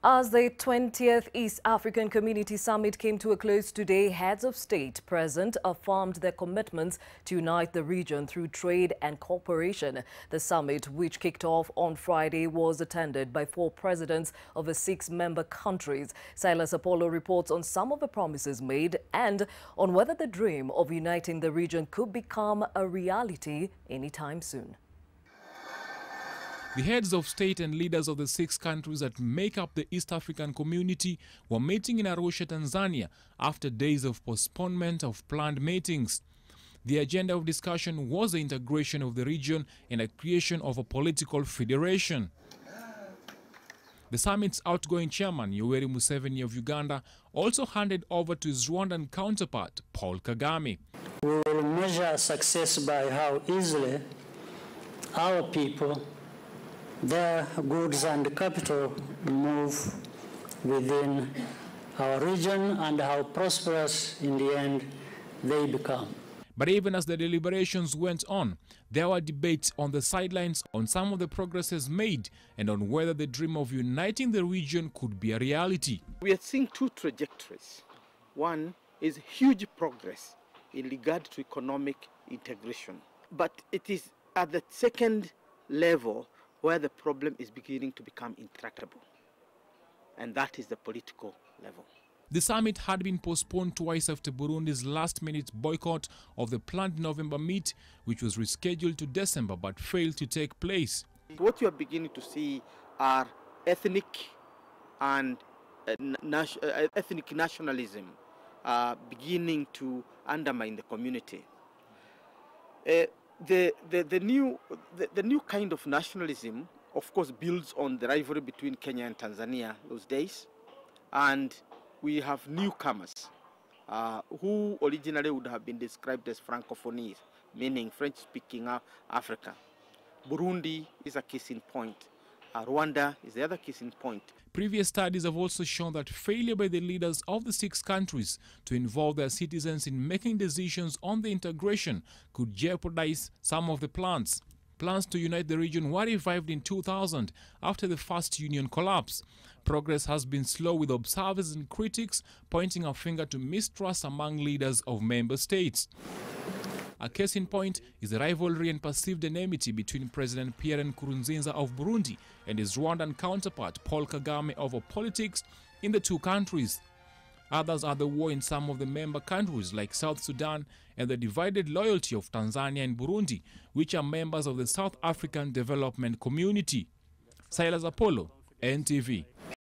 As the 20th East African Community Summit came to a close today, heads of state present affirmed their commitments to unite the region through trade and cooperation. The summit, which kicked off on Friday, was attended by 4 presidents of the 6 member countries. Silas Apollo reports on some of the promises made and on whether the dream of uniting the region could become a reality anytime soon. The heads of state and leaders of the 6 countries that make up the East African community were meeting in Arusha, Tanzania, after days of postponement of planned meetings. The agenda of discussion was the integration of the region and the creation of a political federation. The summit's outgoing chairman, Yoweri Museveni of Uganda, also handed over to his Rwandan counterpart, Paul Kagame. We will measure success by how easily our people, their goods and capital move within our region and how prosperous in the end they become. But even as the deliberations went on, there were debates on the sidelines on some of the progresses made and on whether the dream of uniting the region could be a reality. We are seeing 2 trajectories. One is huge progress in regard to economic integration. But it is at the second level where the problem is beginning to become intractable, and that is the political level. The summit had been postponed twice after Burundi's last-minute boycott of the planned November meet, which was rescheduled to December but failed to take place. What you are beginning to see are ethnic and ethnic nationalism beginning to undermine the community. The new kind of nationalism, of course, builds on the rivalry between Kenya and Tanzania those days, and we have newcomers who originally would have been described as Francophones, meaning French-speaking Africa. Burundi is a case in point. Rwanda is the other case in point. Previous studies have also shown that failure by the leaders of the 6 countries to involve their citizens in making decisions on the integration could jeopardize some of the plans. Plans to unite the region were revived in 2000 after the first union collapse. Progress has been slow, with observers and critics pointing a finger to mistrust among leaders of member states. A case in point is the rivalry and perceived enmity between President Pierre Nkurunziza of Burundi and his Rwandan counterpart Paul Kagame over politics in the 2 countries. Others are the war in some of the member countries like South Sudan and the divided loyalty of Tanzania and Burundi, which are members of the South African Development Community. Silas Apollo, NTV.